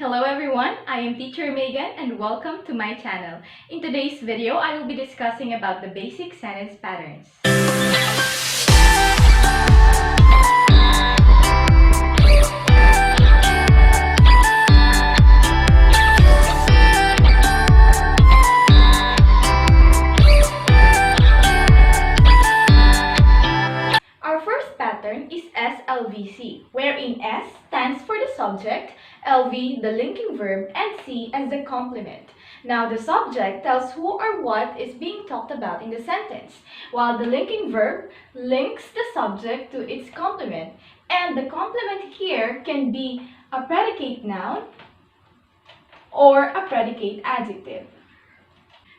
Hello everyone, I am Teacher Maegan and welcome to my channel. In today's video, I will be discussing about the basic sentence patterns. Our first pattern is SLBC, wherein S stands for the subject, LV the linking verb, and C as the complement. Now, the subject tells who or what is being talked about in the sentence, while the linking verb links the subject to its complement, and the complement here can be a predicate noun or a predicate adjective.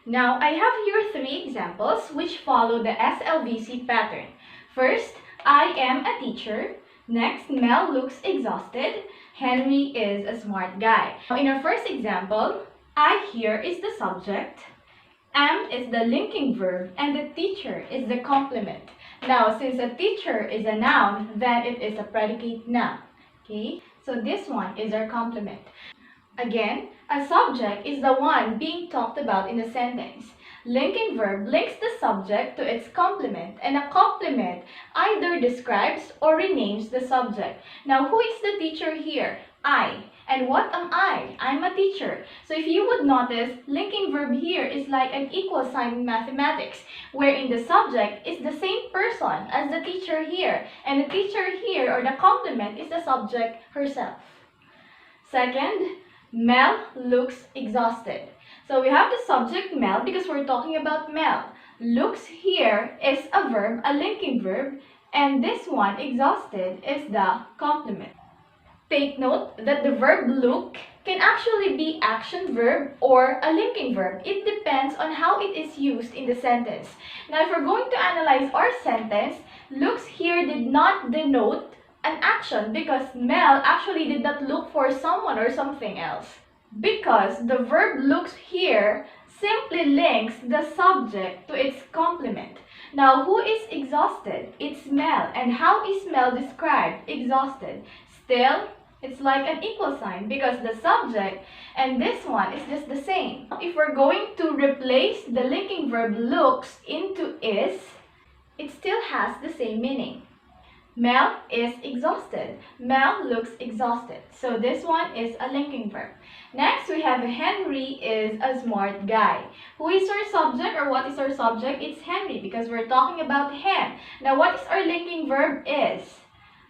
Now, I have here three examples which follow the SLBC pattern. First, I am a teacher. Next, Mel looks exhausted. Henry is a smart guy. Now, in our first example, I here is the subject, am is the linking verb, and the teacher is the complement. Now, since a teacher is a noun, then it is a predicate noun. Okay, so this one is our complement. Again, a subject is the one being talked about in the sentence. Linking verb links the subject to its complement, and a complement either describes or renames the subject. Now, who is the teacher here? I. And what am I? I'm a teacher. So if you would notice, linking verb here is like an equal sign in mathematics, wherein the subject is the same person as the teacher here, and the teacher here, or the complement, is the subject herself. Second, Mel looks exhausted. So we have the subject Mel because we're talking about Mel. Looks here is a verb, a linking verb, and this one, exhausted, is the complement. Take note that the verb look can actually be action verb or a linking verb. It depends on how it is used in the sentence. Now, if we're going to analyze our sentence, looks here did not denote an action because Mel actually did not look for someone or something else. Because the verb looks here simply links the subject to its complement. Now, who is exhausted? It's Mel. And how is Mel described? Exhausted. Still, it's like an equal sign because the subject and this one is just the same. If we're going to replace the linking verb looks into is, it still has the same meaning. Mel is exhausted. Mel looks exhausted. So this one is a linking verb. Next, we have Henry is a smart guy. Who is our subject or what is our subject? It's Henry because we're talking about him. Now, what is our linking verb is?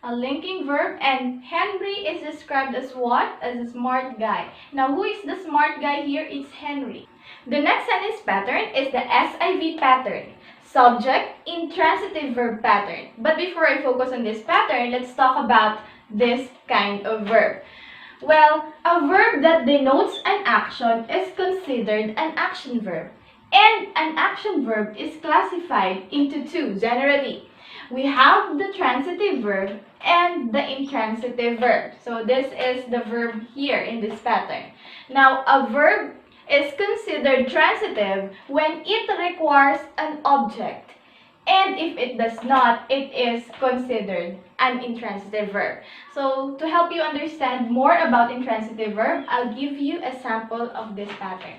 A linking verb, and Henry is described as what? As a smart guy. Now, who is the smart guy here? It's Henry. The next sentence pattern is the SIV pattern. Subject, intransitive verb pattern. But before I focus on this pattern, let's talk about this kind of verb. Well, a verb that denotes an action is considered an action verb. And an action verb is classified into two generally. We have the transitive verb and the intransitive verb. So this is the verb here in this pattern. Now, a verb is considered transitive when it requires an object. And if it does not, it is considered an intransitive verb. So, to help you understand more about intransitive verb, I'll give you a sample of this pattern.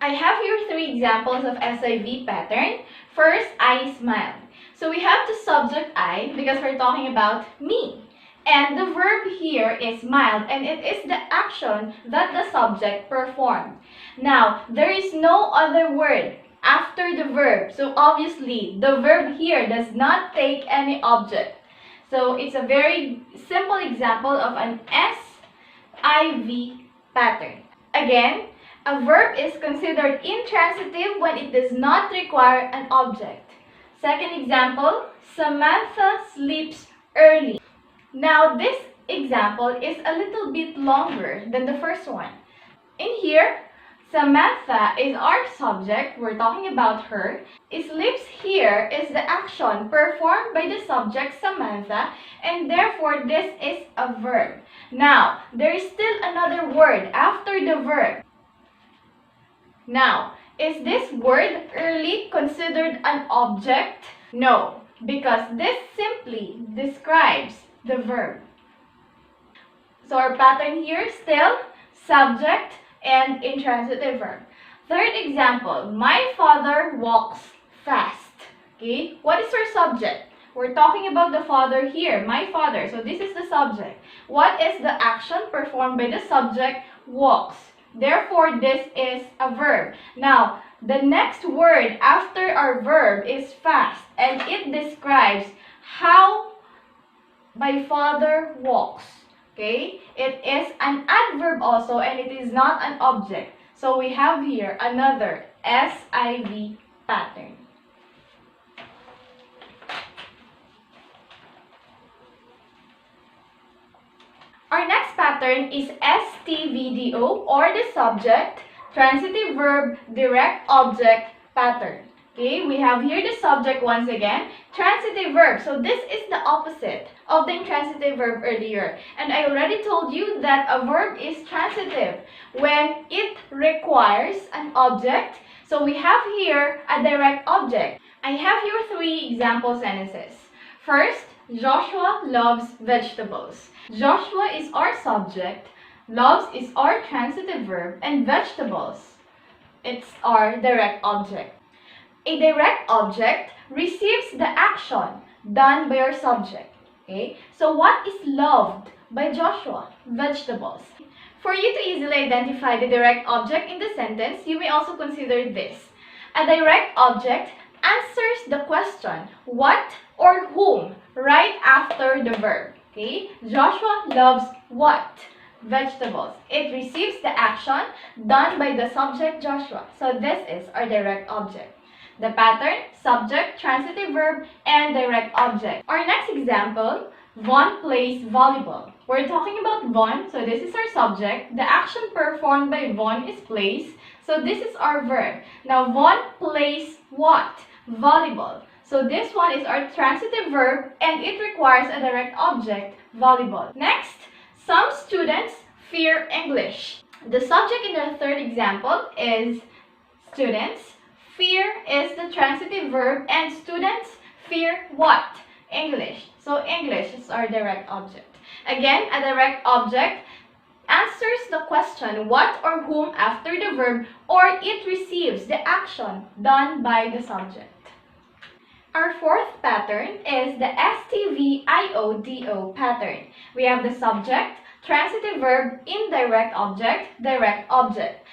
I have here three examples of SIV pattern. First, I smile. So we have the subject I because we're talking about me. And the verb here is smiled, and it is the action that the subject performed. Now, there is no other word after the verb. So obviously, the verb here does not take any object. So it's a very simple example of an SIV pattern. Again, a verb is considered intransitive when it does not require an object. Second example, Samantha sleeps early. Now, this example is a little bit longer than the first one. In here, Samantha is our subject, we're talking about her. Sleeps here is the action performed by the subject Samantha, and therefore this is a verb. Now, there is still another word after the verb. Now, Is this word early considered an object? No, because this simply describes the verb. So our pattern here is still subject and intransitive verb. Third example, my father walks fast. Okay, what is our subject? We're talking about the father here, my father. So this is the subject. What is the action performed by the subject? Walks. Therefore, this is a verb. Now, the next word after our verb is fast, and it describes how my father walks. Okay? It is an adverb also, and it is not an object. So we have here another SIV pattern. Our next pattern is STVDO, or the subject, transitive verb, direct object pattern. Okay, we have here the subject once again, transitive verb. So this is the opposite of the intransitive verb earlier. And I already told you that a verb is transitive when it requires an object. So we have here a direct object. I have here 3 example sentences. First, Joshua loves vegetables. Joshua is our subject, loves is our transitive verb, and vegetables, it's our direct object. A direct object receives the action done by our subject. Okay? So what is loved by Joshua? Vegetables. For you to easily identify the direct object in the sentence, you may also consider this. A direct object answers the question, what or whom, right after the verb. Okay? Joshua loves what? Vegetables. It receives the action done by the subject Joshua. So this is our direct object. The pattern, subject, transitive verb, and direct object. Our next example, Vaughn plays volleyball. We're talking about Vaughn, so this is our subject. The action performed by Vaughn is plays, so this is our verb. Now, Vaughn plays what? Volleyball. So this one is our transitive verb, and it requires a direct object, volleyball. Next, some students fear English. The subject in the third example is students. Fear is the transitive verb, and students fear what? English. So English is our direct object. Again, a direct object answers the question what or whom after the verb, or it receives the action done by the subject. Our fourth pattern is the STVIODO pattern. We have the subject, transitive verb, indirect object, direct object.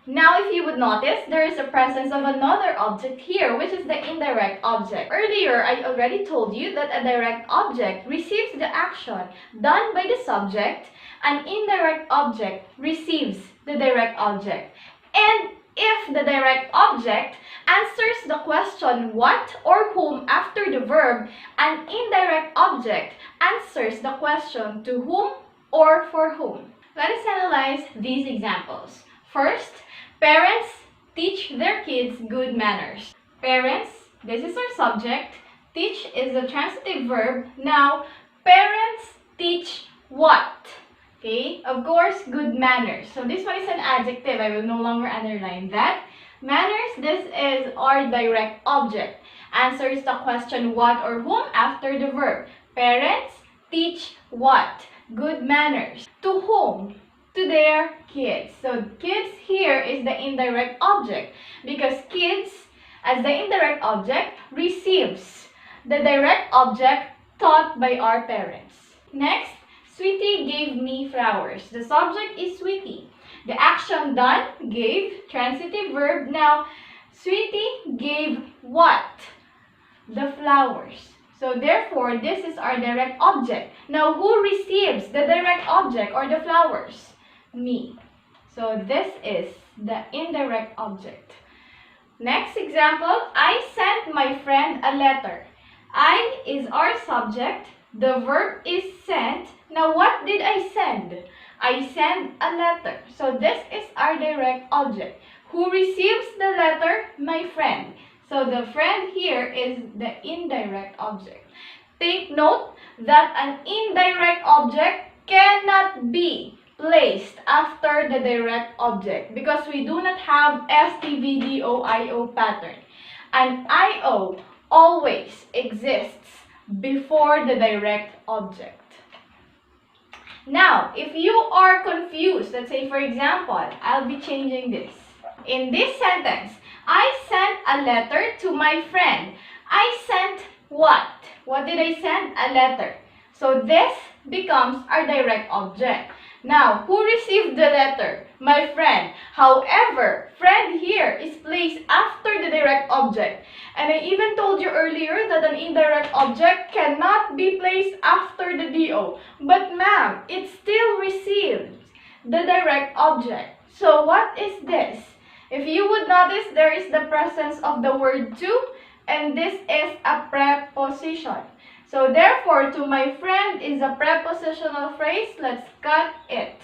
Now, if you would notice, there is a presence of another object here, which is the indirect object. Earlier, I already told you that a direct object receives the action done by the subject. An indirect object receives the direct object. And if the direct object answers the question what or whom after the verb, an indirect object answers the question to whom or for whom. Let us analyze these examples. First, parents teach their kids good manners. Parents, this is our subject. Teach is the transitive verb. Now, parents teach what? Okay, of course, good manners. So this one is an adjective. I will no longer underline that. Manners, this is our direct object. Answers the question what or whom after the verb. Parents teach what? Good manners. To whom? To their kids. So kids here is the indirect object because kids as the indirect object receives the direct object taught by our parents. Next, Sweetie gave me flowers. The subject is Sweetie. The action done, gave, transitive verb. Now, Sweetie gave what? The flowers. So therefore, this is our direct object. Now, who receives the direct object or the flowers? Me. So this is the indirect object. Next example, I sent my friend a letter. I is our subject. The verb is sent. Now what did I send? I sent a letter. So this is our direct object. Who receives the letter? My friend. So the friend here is the indirect object. Take note that an indirect object cannot be placed after the direct object because we do not have STVDOIO pattern. An IO always exists before the direct object. Now, if you are confused, let's say for example, I'll be changing this. In this sentence, I sent a letter to my friend. I sent what? What did I send? A letter. So this becomes our direct object. Now, who received the letter? My friend. However, friend here is placed after the direct object. And I even told you earlier that an indirect object cannot be placed after the DO. But ma'am, it still receives the direct object. So what is this? If you would notice, there is the presence of the word to, and this is a preposition. So therefore, to my friend is a prepositional phrase. Let's cut it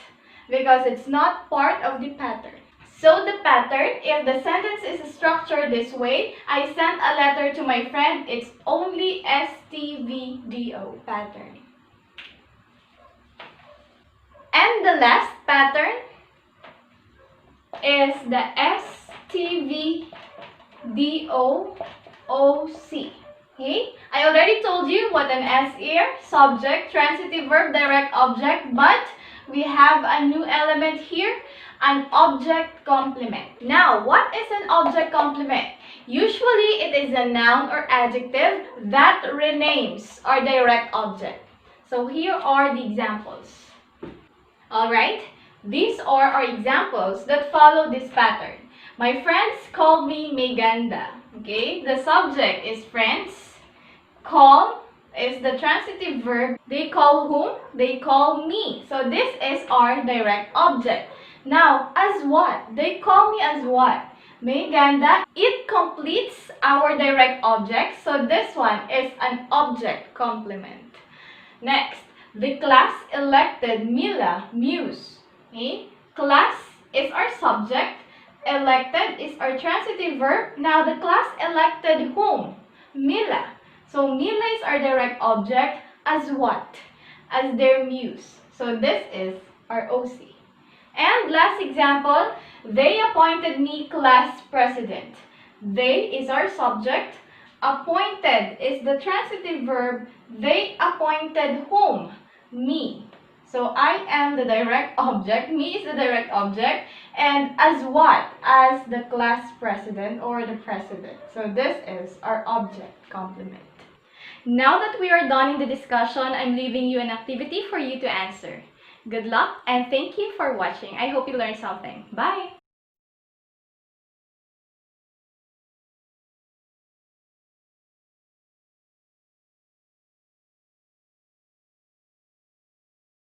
because it's not part of the pattern. So the pattern, if the sentence is structured this way, I sent a letter to my friend, it's only STVDO pattern. And the last pattern is the STVDOOC. Okay? I already told you what an S here, subject, transitive verb, direct object, but we have a new element here, an object complement. Now, what is an object complement? Usually, it is a noun or adjective that renames our direct object. So here are the examples. Alright, these are our examples that follow this pattern. My friends called me Maegan. Okay, the subject is friends. Call is the transitive verb. They call whom? They call me. So this is our direct object. Now, as what? They call me as what? Maegan. It completes our direct object. So this one is an object complement. Next, the class elected Mila Muse. Okay? Class is our subject. Elected is our transitive verb. Now, the class elected whom? Mila. So, Mila is our direct object as what? As their muse. So, this is our OC. And last example, they appointed me class president. They is our subject. Appointed is the transitive verb. They appointed whom? Me. So, I am the direct object. Me is the direct object. And as what? As the class president or the president. So, this is our object complement. Now that we are done in the discussion, I'm leaving you an activity for you to answer. Good luck and thank you for watching. I hope you learned something. Bye!